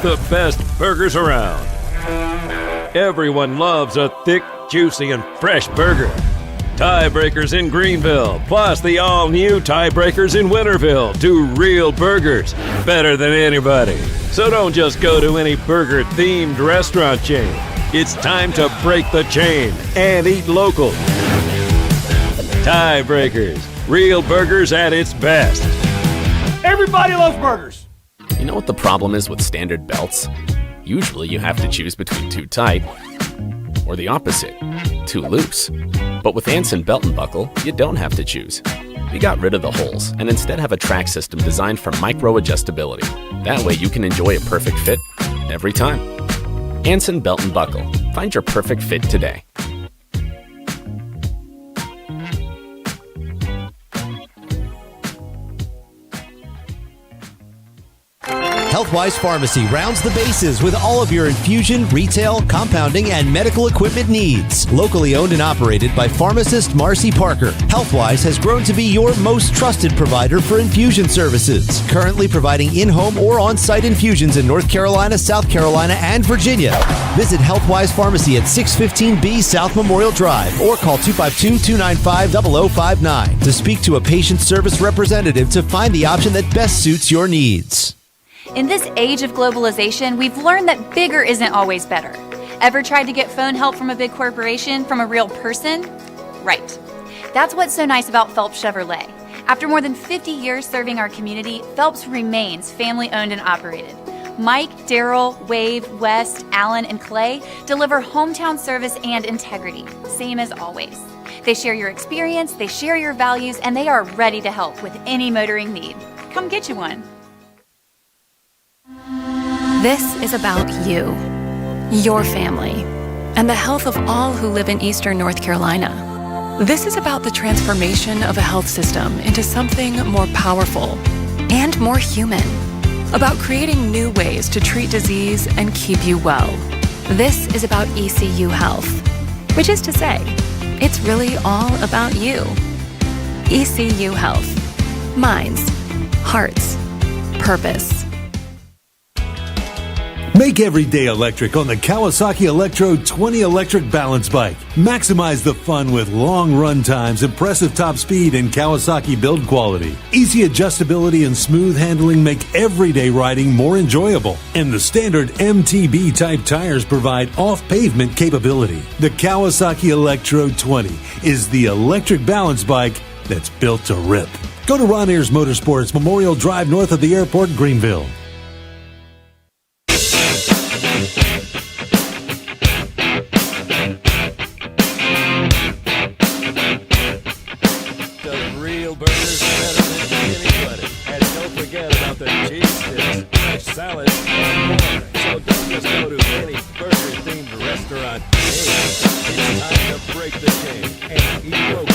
[SPEAKER 15] the best burgers around. Everyone loves a thick, juicy, and fresh burger. Tiebreakers in Greenville, plus the all-new Tiebreakers in Winterville. Do real burgers better than anybody. So don't just go to any burger-themed restaurant chain. It's time to break the chain and eat local. Tiebreakers, real burgers at its best.
[SPEAKER 16] Everybody loves burgers.
[SPEAKER 17] You know what the problem is with standard belts? Usually you have to choose between too tight or the opposite, too loose. But with Anson Belt and Buckle, you don't have to choose. We got rid of the holes and instead have a track system designed for micro-adjustability. That way you can enjoy a perfect fit every time. Anson Belt and Buckle. Find your perfect fit today.
[SPEAKER 18] Healthwise Pharmacy rounds the bases with all of your infusion, retail, compounding, and medical equipment needs. Locally owned and operated by pharmacist Marcy Parker, Healthwise has grown to be your most trusted provider for infusion services. Currently providing in-home or on-site infusions in North Carolina, South Carolina, and Virginia. Visit Healthwise Pharmacy at 615B South Memorial Drive or call 252-295-0059 to speak to a patient service representative to find the option that best suits your needs.
[SPEAKER 19] In this age of globalization, we've learned that bigger isn't always better. Ever tried to get phone help from a big corporation from a real person? Right. That's what's so nice about Phelps Chevrolet. After more than 50 years serving our community, Phelps remains family-owned and operated. Mike, Daryl, Wave, West, Alan, and Clay deliver hometown service and integrity, same as always. They share your experience, they share your values, and they are ready to help with any motoring need. Come get you one.
[SPEAKER 20] This is about you, your family, and the health of all who live in Eastern North Carolina. This is about the transformation of a health system into something more powerful and more human, about creating new ways to treat disease and keep you well. This is about ECU Health, which is to say, it's really all about you. ECU Health. Minds, hearts, purpose.
[SPEAKER 21] Make every day electric on the Kawasaki Electro 20 electric balance bike. Maximize the fun with long run times, impressive top speed, and Kawasaki build quality. Easy adjustability and smooth handling make everyday riding more enjoyable. And the standard MTB type tires provide off-pavement capability. The Kawasaki Electro 20 is the electric balance bike that's built to rip. Go to Ron Ayers Motorsports, Memorial Drive north of the airport, Greenville.
[SPEAKER 15] Salad and more. So don't just go to any burger-themed restaurant. It's time to break the chain and eat local.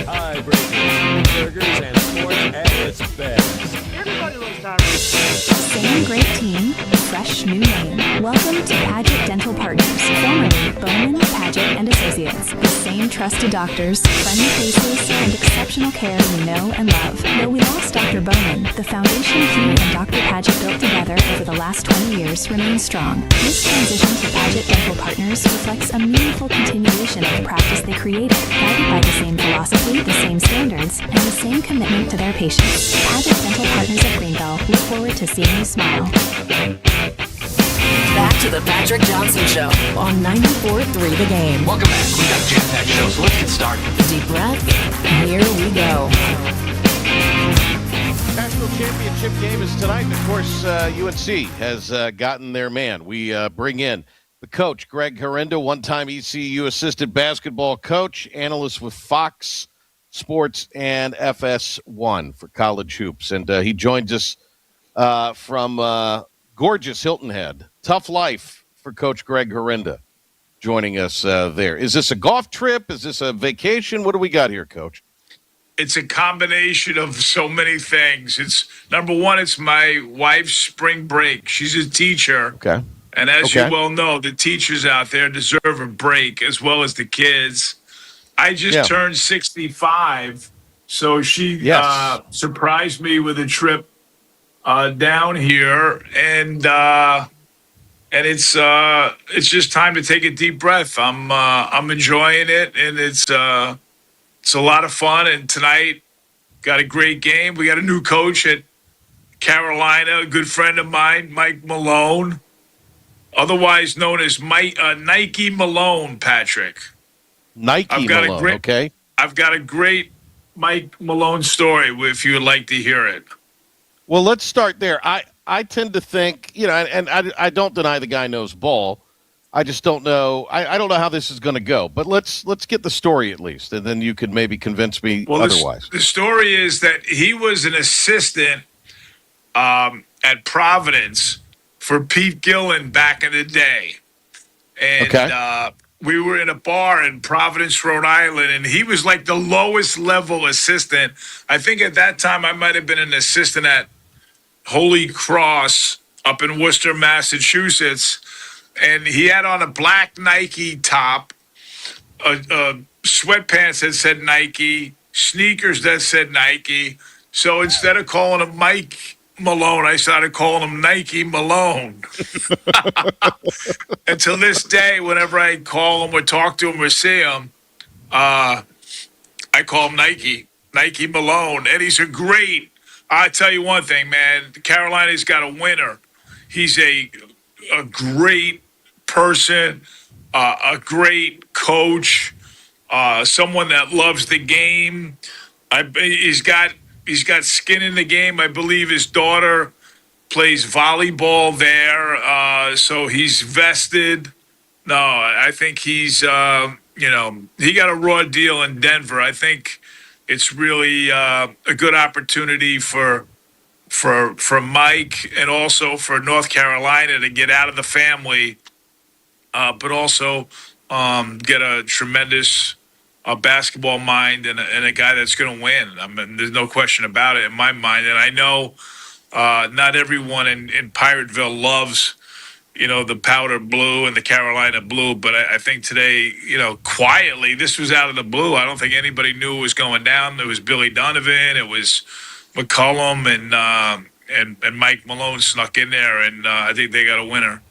[SPEAKER 15] Tiebreakers, burgers, and sports at its best.
[SPEAKER 22] Everybody loves tiebreakers. Same great team, fresh new name. Welcome to Paget Dental Partners, formerly Bowman, Paget, and Associates. The same trusted doctors, friendly faces, and exceptional care we know and love. Though we lost Dr. Bowman, the foundation he and Dr. Paget built together over the last 20 years remains strong. This transition to Paget Dental Partners reflects a meaningful continuation of the practice they created, guided by the same philosophy, the same standards, and the same commitment to their patients. Paget Dental Partners of Greenville look forward to seeing you smile.
[SPEAKER 1] Back to the Patrick Johnson Show on 94.3 The Game.
[SPEAKER 23] Welcome back. We got a jam-packed show, so let's get started.
[SPEAKER 1] Deep breath. Here we go.
[SPEAKER 3] National championship game is tonight, and of course, UNC has gotten their man. We bring in the coach, Greg Herenda, one-time ECU assistant basketball coach, analyst with Fox Sports and FS1 for college hoops. And he joins us from gorgeous Hilton Head. Tough life for Coach Greg Herenda joining us there. Is this a golf trip? Is this a vacation? What do we got here, Coach?
[SPEAKER 24] It's a combination of so many things. It's number one, it's my wife's spring break. She's a teacher.
[SPEAKER 3] Okay.
[SPEAKER 24] And as you well know, the teachers out there deserve a break as well as the kids. I just turned 65, so she surprised me with a trip down here, and it's just time to take a deep breath. I'm enjoying it, and it's a lot of fun. And tonight, got a great game. We got a new coach at Carolina, a good friend of mine, Mike Malone, otherwise known as Nike Malone, Patrick.
[SPEAKER 3] Nike Malone, okay.
[SPEAKER 24] I've got a great Mike Malone story if you would like to hear it.
[SPEAKER 3] Well, let's start there. I tend to think, and I don't deny the guy knows ball. I just don't know. I don't know how this is going to go. But let's get the story at least, and then you could maybe convince me otherwise.
[SPEAKER 24] The story is that he was an assistant at Providence for Pete Gillen back in the day. And we were in a bar in Providence, Rhode Island, and he was like the lowest level assistant. I think at that time I might have been an assistant at Holy Cross up in Worcester, Massachusetts. And he had on a black Nike top, sweatpants that said Nike, sneakers that said Nike. So instead of calling him Mike Malone, I started calling him Nike Malone. And to this day, whenever I call him or talk to him or see him, I call him Nike Malone. And he's a great, I tell you one thing, man, Carolina's got a winner. He's a great person, a great coach, someone that loves the game. He's got skin in the game. I believe his daughter plays volleyball there, so he's vested. No, I think he's, he got a raw deal in Denver. I think it's really a good opportunity for Mike and also for North Carolina to get out of the family, but also get a tremendous basketball mind and a guy that's going to win. I mean, there's no question about it in my mind. And I know not everyone in Pirateville loves, the powder blue and the Carolina blue, but I think today, quietly, this was out of the blue. I don't think anybody knew it was going down. There was Billy Donovan. It was McCollum and Mike Malone snuck in there, and I think they got a winner.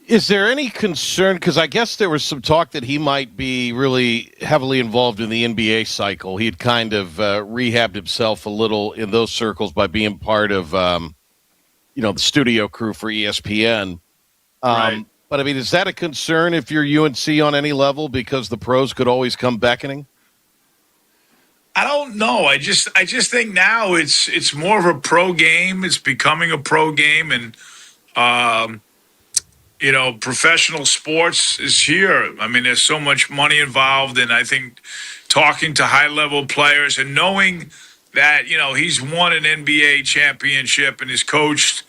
[SPEAKER 3] Is there any concern? Because I guess there was some talk that he might be really heavily involved in the NBA cycle. He had kind of rehabbed himself a little in those circles by being part of, the studio crew for ESPN.
[SPEAKER 24] Right.
[SPEAKER 3] But, I mean, is that a concern if you're UNC on any level because the pros could always come beckoning?
[SPEAKER 24] I don't know. I just think now it's more of a pro game. It's becoming a pro game, and professional sports is here. I mean, there's so much money involved, and I think talking to high-level players and knowing that, he's won an NBA championship and is coached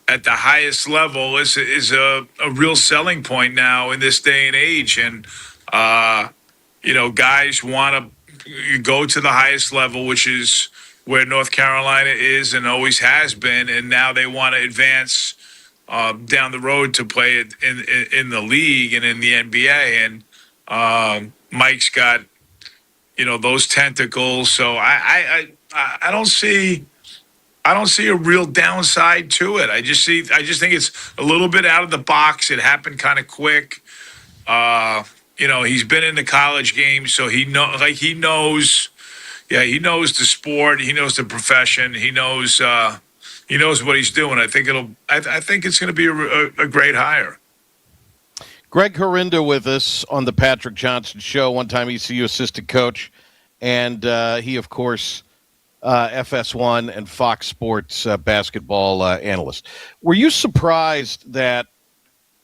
[SPEAKER 24] at the highest level is a real selling point now in this day and age. And, guys want to go to the highest level, which is where North Carolina is and always has been, and now they want to advance down the road to play it in the league and in the NBA. And Mike's got, those tentacles. So I don't see a real downside to it. I just think it's a little bit out of the box. It happened kind of quick. He's been in the college game, so he knows the sport. He knows the profession. He knows what he's doing. I think it's going to be a great hire.
[SPEAKER 3] Greg Herenda with us on the Patrick Johnson Show, one-time ECU assistant coach, and he, of course, FS1 and Fox Sports basketball analyst. Were you surprised that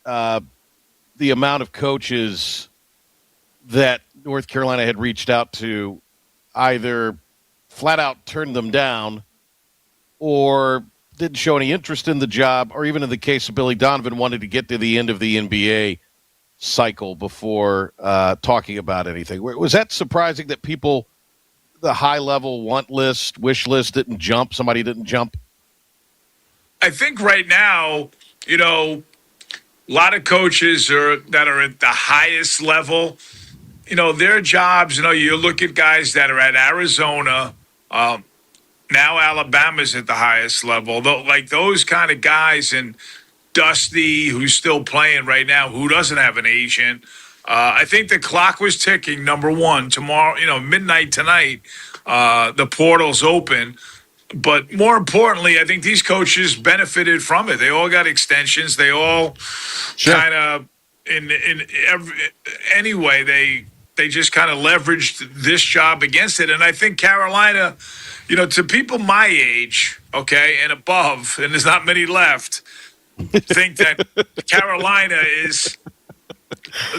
[SPEAKER 3] the amount of coaches that North Carolina had reached out to either flat out turned them down or didn't show any interest in the job, or even in the case of Billy Donovan, wanted to get to the end of the NBA cycle before talking about anything? Was that surprising that people, the high-level want list, wish list didn't jump? Somebody didn't jump?
[SPEAKER 24] I think right now, a lot of coaches that are at the highest level, their jobs, you look at guys that are at Arizona, Now Alabama's at the highest level. Though, like those kind of guys, and Dusty, who's still playing right now, who doesn't have an agent. I think the clock was ticking. Number one, tomorrow, midnight tonight, the portal's open. But more importantly, I think these coaches benefited from it. They all got extensions. They all kind of, anyway, they just kind of leveraged this job against it. And I think Carolina, to people my age, okay, and above, and there's not many left, think that Carolina is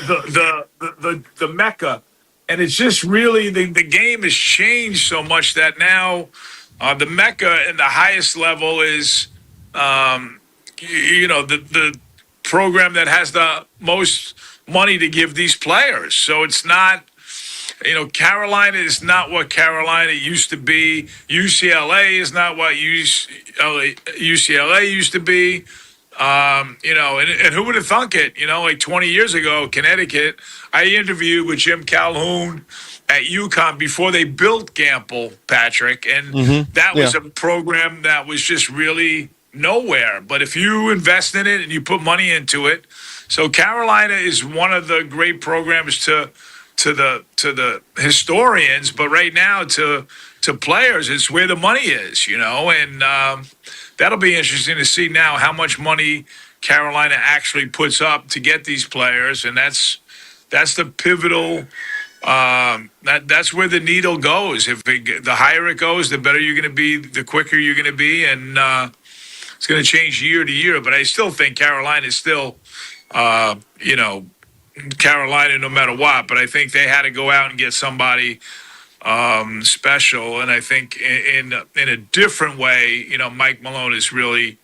[SPEAKER 24] the Mecca. And it's just really the game has changed so much that now the Mecca and the highest level is, the program that has the most money to give these players. So it's not, Carolina is not what Carolina used to be. UCLA is not what UCLA used to be. And who would have thunk it? Like 20 years ago, Connecticut, I interviewed with Jim Calhoun at UConn before they built Gamble, Patrick, and that was a program that was just really nowhere. But if you invest in it and you put money into it, so Carolina is one of the great programs to the historians, but right now to players, it's where the money is, and that'll be interesting to see now how much money Carolina actually puts up to get these players, and that's the pivotal. That's where the needle goes. The higher it goes, the better you're going to be, the quicker you're going to be, and it's going to change year to year. But I still think Carolina is still, Carolina no matter what. But I think they had to go out and get somebody special, and I think in a different way, Mike Malone is really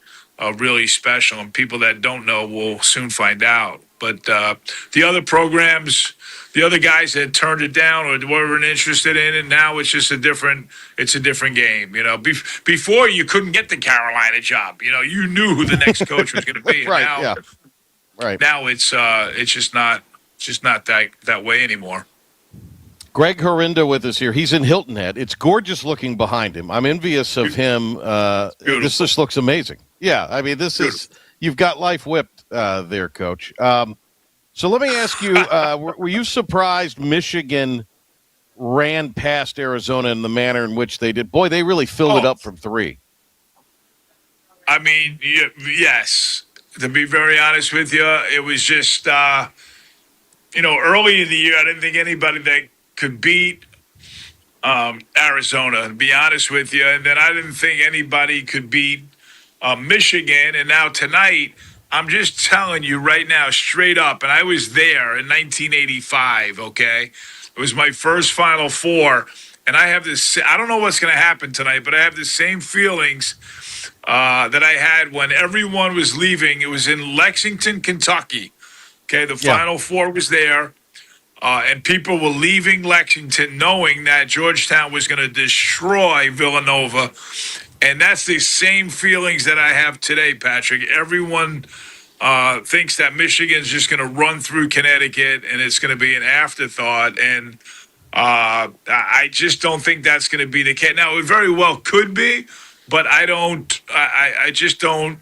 [SPEAKER 24] special, and people that don't know will soon find out. But the other programs, the other guys that turned it down or weren't interested in it, now it's just a different game. Before you couldn't get the Carolina job. You knew who the next coach was going to be.
[SPEAKER 3] Right.
[SPEAKER 24] Now,
[SPEAKER 3] Right.
[SPEAKER 24] Now it's just not that way anymore.
[SPEAKER 3] Greg Herenda with us here. He's in Hilton Head. It's gorgeous looking behind him. I'm envious of him. This just looks amazing. Yeah, I mean, you've got life whipped there, Coach. So let me ask you, were you surprised Michigan ran past Arizona in the manner in which they did? Boy, they really filled it up from three.
[SPEAKER 24] I mean, yes. To be very honest with you, it was just, early in the year, I didn't think anybody that could beat Arizona, to be honest with you. And then I didn't think anybody could beat Michigan. And now tonight, I'm just telling you right now, straight up, and I was there in 1985, okay? It was my first Final Four. And I have this, I don't know what's going to happen tonight, but I have the same feelings that I had when everyone was leaving. It was in Lexington, Kentucky. Okay, the Final Four was there. And people were leaving Lexington knowing that Georgetown was going to destroy Villanova. And that's the same feelings that I have today, Patrick. Everyone thinks that Michigan's just going to run through Connecticut and it's going to be an afterthought. And I just don't think that's going to be the case. Now, it very well could be, but I just don't.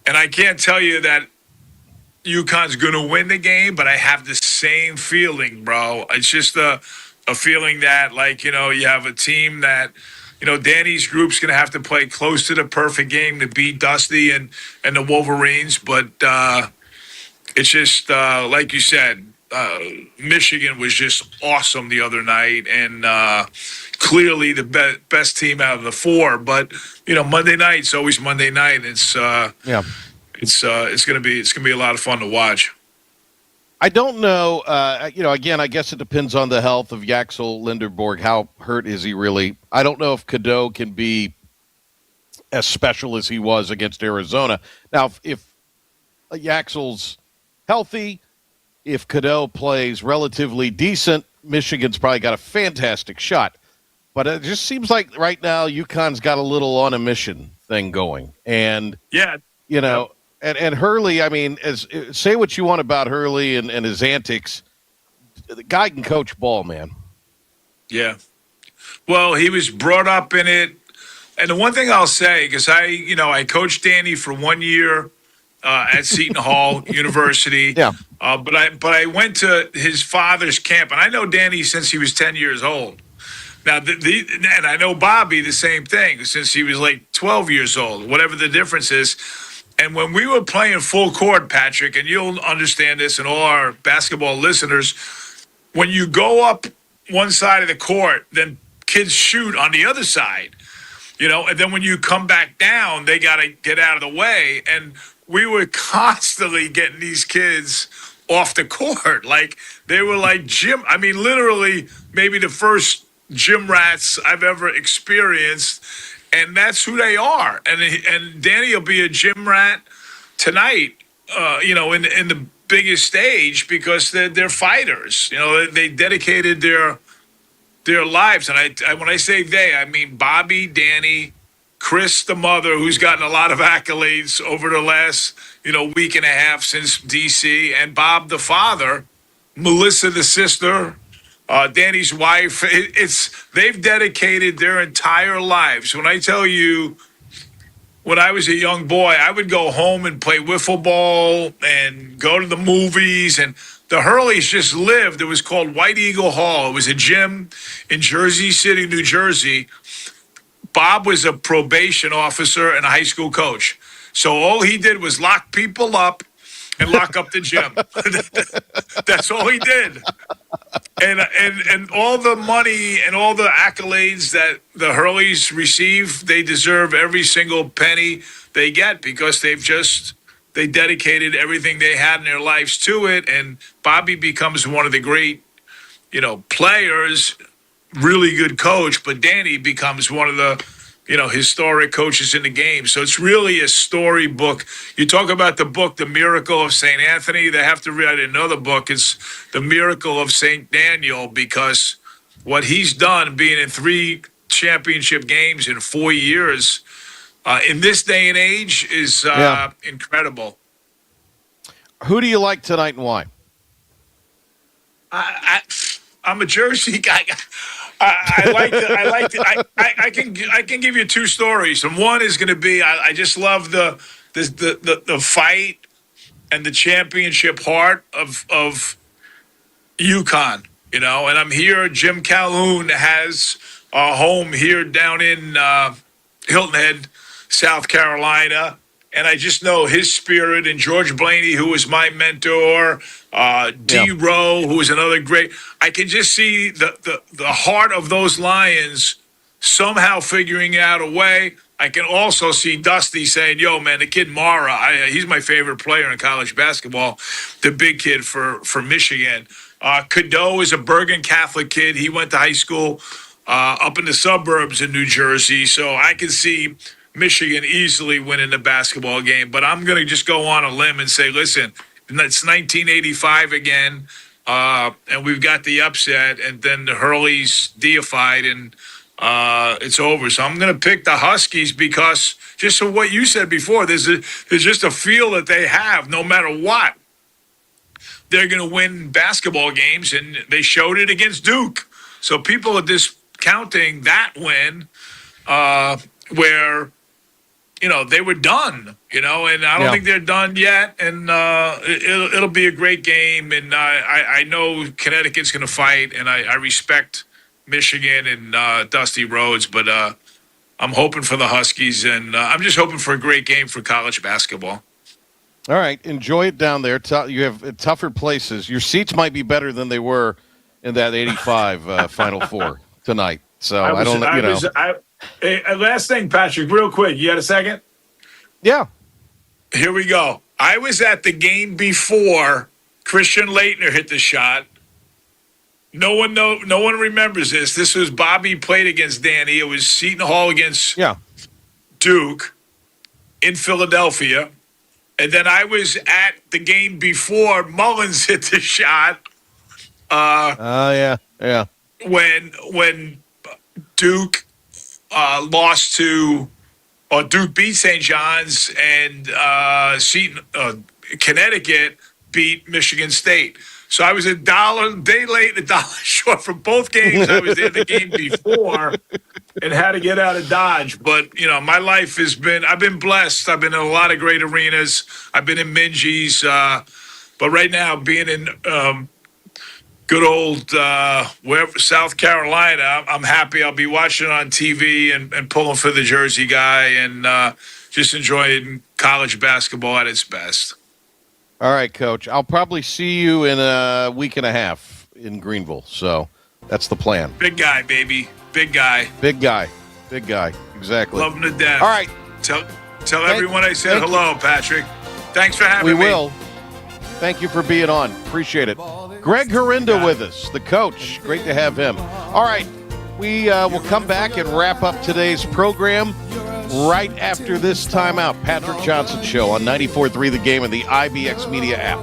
[SPEAKER 24] And I can't tell you that UConn's going to win the game, but I have the same feeling, bro. It's just a feeling that, you have a team that, Danny's group's going to have to play close to the perfect game to beat Dusty and the Wolverines. But it's just, like you said, Michigan was just awesome the other night, and clearly the best team out of the four. But, Monday night's always Monday night. It's It's gonna be a lot of fun to watch.
[SPEAKER 3] I don't know. Again, I guess it depends on the health of Yaxel Linderborg. How hurt is he really? I don't know if Cadeau can be as special as he was against Arizona. Now, if Yaxel's healthy, if Cadeau plays relatively decent, Michigan's probably got a fantastic shot. But it just seems like right now UConn's got a little on a mission thing going, and And Hurley, I mean, say what you want about Hurley and his antics. The guy can coach ball, man.
[SPEAKER 24] Yeah. Well, he was brought up in it. And the one thing I'll say, because I coached Danny for 1 year at Seton Hall University.
[SPEAKER 3] Yeah.
[SPEAKER 24] But I went to his father's camp, and I know Danny since he was 10 years old. Now, and I know Bobby the same thing since he was like 12 years old, whatever the difference is. And when we were playing full court, Patrick, and you'll understand this, and all our basketball listeners, when you go up one side of the court, then kids shoot on the other side, and then when you come back down, they got to get out of the way. And we were constantly getting these kids off the court. Like, they were like literally maybe the first gym rats I've ever experienced. And that's who they are. And Danny will be a gym rat tonight, in the biggest stage because they're fighters. They dedicated their lives. And I when I say they, I mean Bobby, Danny, Chris, the mother, who's gotten a lot of accolades over the last, week and a half since DC, and Bob, the father, Melissa, the sister, Danny's wife. They've dedicated their entire lives. When I tell you, when I was a young boy, I would go home and play wiffle ball and go to the movies. And the Hurleys just lived. It was called White Eagle Hall. It was a gym in Jersey City, New Jersey. Bob was a probation officer and a high school coach. So all he did was lock people up and lock up the gym. That's all he did. And all the money and all the accolades that the Hurleys receive, they deserve every single penny they get because they dedicated everything they had in their lives to it. And Bobby becomes one of the great, players, really good coach, but Danny becomes one of the, historic coaches in the game. So it's really a storybook. You talk about the book, The Miracle of St. Anthony. They have to write another book. It's The Miracle of St. Daniel, because what he's done, being in 3 championship games in 4 years, in this day and age is incredible.
[SPEAKER 3] Who do you like tonight and why?
[SPEAKER 24] I'm a Jersey guy. I can give you 2 stories, and one is going to be I just love the fight and the championship heart of UConn, and I'm here. Jim Calhoun has a home here down in Hilton Head, South Carolina. And I just know his spirit, and George Blaney, who was my mentor, D. Rowe, who was another great. I can just see the heart of those Lions somehow figuring out a way. I can also see Dusty saying, "Yo, man, the kid Mara, he's my favorite player in college basketball, the big kid for Michigan." Cadeau is a Bergen Catholic kid. He went to high school up in the suburbs in New Jersey, so I can see Michigan easily winning the basketball game. But I'm going to just go on a limb and say, listen, it's 1985 again, and we've got the upset, and then the Hurleys deified, and it's over. So I'm going to pick the Huskies because just for what you said before, there's just a feel that they have no matter what. They're going to win basketball games, and they showed it against Duke. So people are discounting that win where – they were done, and I don't think they're done yet. And it'll be a great game. And I know Connecticut's going to fight, and I respect Michigan and Dusty Rhodes, but I'm hoping for the Huskies, and I'm just hoping for a great game for college basketball.
[SPEAKER 3] All right. Enjoy it down there. You have tougher places. Your seats might be better than they were in that 85 Final Four tonight. So I don't know.
[SPEAKER 24] Last thing, Patrick, real quick. You got a second?
[SPEAKER 3] Yeah.
[SPEAKER 24] Here we go. I was at the game before Christian Laettner hit the shot. No one remembers this. This was Bobby played against Danny. It was Seton Hall against Duke in Philadelphia. And then I was at the game before Mullins hit the shot. When Duke lost to, or Duke beat St. John's, and Connecticut beat Michigan State. So I was a day late, $1 short for both games. I was there the game before and had to get out of Dodge. But, my life I've been blessed. I've been in a lot of great arenas. I've been in Minji's. But right now, being in good old South Carolina, I'm happy. I'll be watching on TV and pulling for the Jersey guy and just enjoying college basketball at its best.
[SPEAKER 3] All right, Coach. I'll probably see you in a week and a half in Greenville. So that's the plan.
[SPEAKER 24] Big guy, baby. Big guy.
[SPEAKER 3] Big guy. Big guy. Exactly.
[SPEAKER 24] Love him to death.
[SPEAKER 3] All right.
[SPEAKER 24] Tell everyone I said hello, Patrick. Thanks for having me.
[SPEAKER 3] We will. Thank you for being on. Appreciate it. Greg Herenda with us, the coach. Great to have him. All right. We will come back and wrap up today's program right after this timeout. Patrick Johnson Show on 94.3 The Game and the IBX Media app.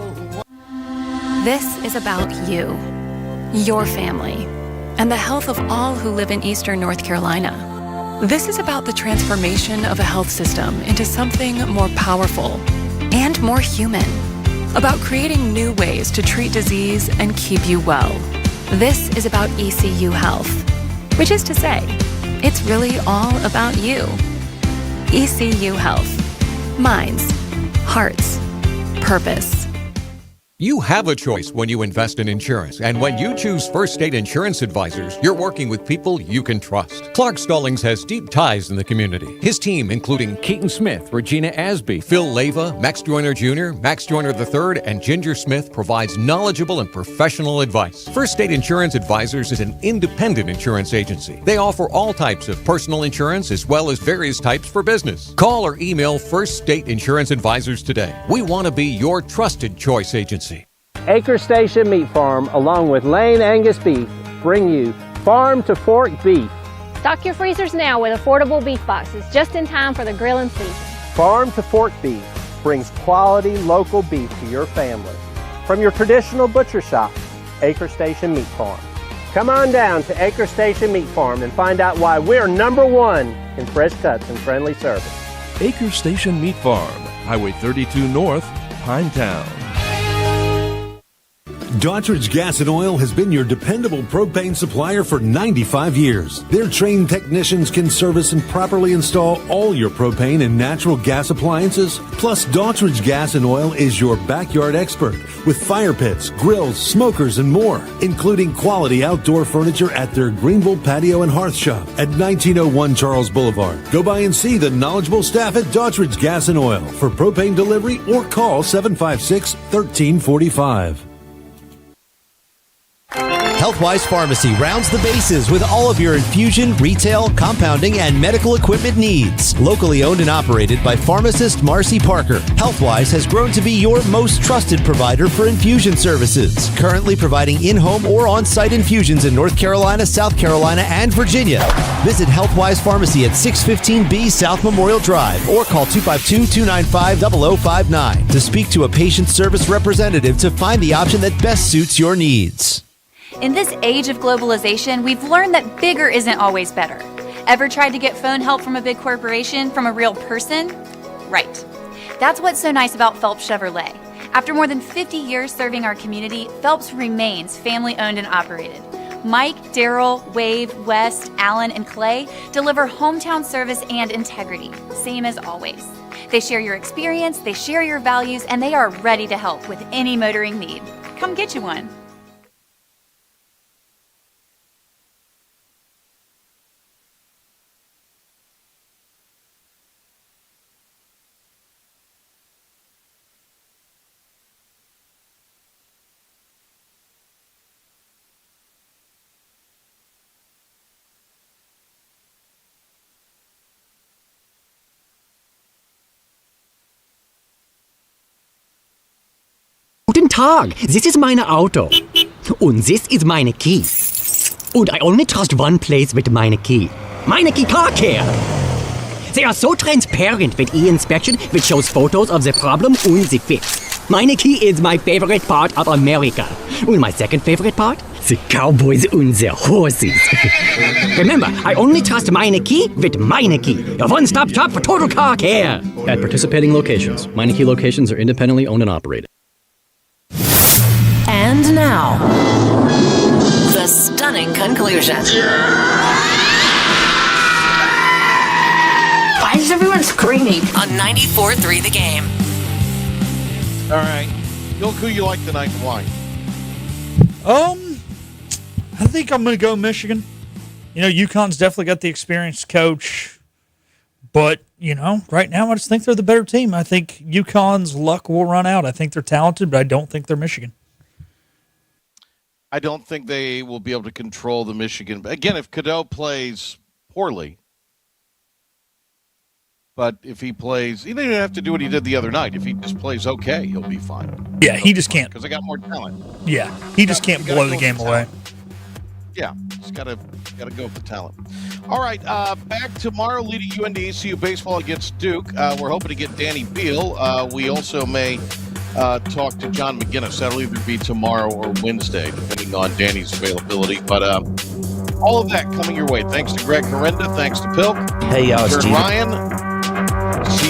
[SPEAKER 20] This is about you, your family, and the health of all who live in Eastern North Carolina. This is about the transformation of a health system into something more powerful and more human. About creating new ways to treat disease and keep you well. This is about ECU Health, which is to say, it's really all about you. ECU Health. Minds, hearts, purpose.
[SPEAKER 5] You have a choice when you invest in insurance, and when you choose First State Insurance Advisors, you're working with people you can trust. Clark Stallings has deep ties in the community. His team, including Keaton Smith, Regina Asby, Phil Leyva, Max Joyner Jr., Max Joyner III, and Ginger Smith, provides knowledgeable and professional advice. First State Insurance Advisors is an independent insurance agency. They offer all types of personal insurance as well as various types for business. Call or email First State Insurance Advisors today. We want to be your trusted choice agency.
[SPEAKER 6] Acre Station Meat Farm, along with Lane Angus Beef, bring you Farm to Fork Beef.
[SPEAKER 7] Stock your freezers now with affordable beef boxes just in time for the grilling season.
[SPEAKER 6] Farm to Fork Beef brings quality local beef to your family. From your traditional butcher shop, Acre Station Meat Farm. Come on down to Acre Station Meat Farm and find out why we're #1 in fresh cuts and friendly service.
[SPEAKER 9] Acre Station Meat Farm, Highway 32 North, Pinetown.
[SPEAKER 21] Daughtridge Gas and Oil has been your dependable propane supplier for 95 years. Their trained technicians can service and properly install all your propane and natural gas appliances. Plus, Daughtridge Gas and Oil is your backyard expert with fire pits, grills, smokers, and more, including quality outdoor furniture at their Greenville Patio and Hearth Shop at 1901 Charles Boulevard. Go by and see the knowledgeable staff at Daughtridge Gas and Oil for propane delivery or call 756-1345.
[SPEAKER 18] Healthwise Pharmacy rounds the bases with all of your infusion, retail, compounding, and medical equipment needs. Locally owned and operated by pharmacist Marcy Parker, Healthwise has grown to be your most trusted provider for infusion services. Currently providing in-home or on-site infusions in North Carolina, South Carolina, and Virginia. Visit Healthwise Pharmacy at 615B South Memorial Drive or call 252-295-0059 to speak to a patient service representative to find the option that best suits your needs.
[SPEAKER 19] In this age of globalization, we've learned that bigger isn't always better. Ever tried to get phone help from a big corporation from a real person? Right. That's what's so nice about Phelps Chevrolet. After more than 50 years serving our community, Phelps remains family-owned and operated. Mike, Daryl, Wave, West, Alan, and Clay deliver hometown service and integrity, same as always. They share your experience, they share your values, and they are ready to help with any motoring need. Come get you one.
[SPEAKER 25] Guten Tag, this is mein Auto. Und this is meine key. And I only trust one place with meine key. Meine Key Car Care. They are so transparent with e-inspection, which shows photos of the problem and the fix. Meine Key is my favorite part of America. And my second favorite part? The cowboys and the horses. Remember, I only trust meine Key with meine Key. Your one-stop shop for total car care.
[SPEAKER 26] At participating locations. Meine Key locations are independently owned and operated.
[SPEAKER 1] And now, now, the stunning conclusion.
[SPEAKER 2] Why is everyone screaming?
[SPEAKER 1] On 94.3 The Game.
[SPEAKER 3] All right. Look who you like tonight and why.
[SPEAKER 4] I think I'm going to go Michigan. UConn's definitely got the experienced coach. But, right now I just think they're the better team. I think UConn's luck will run out. I think they're talented, but I don't think they're Michigan.
[SPEAKER 3] I don't think they will be able to control the Michigan. Again, if Cadeau plays poorly, but if he plays, he doesn't have to do what he did the other night. If he just plays okay, he'll be fine.
[SPEAKER 4] Yeah, he just can't.
[SPEAKER 3] Because they got more talent.
[SPEAKER 4] Yeah, he just can't blow the game away.
[SPEAKER 3] Yeah, just got to go with the talent. All right, back tomorrow, leading UNC baseball against Duke. We're hoping to get Danny Beal. We also may talk to John McGinnis. That'll either be tomorrow or Wednesday, depending on Danny's availability. But all of that coming your way. Thanks to Greg Herenda. Thanks to Pilk.
[SPEAKER 10] Hey, y'all. It's
[SPEAKER 3] Ryan. See you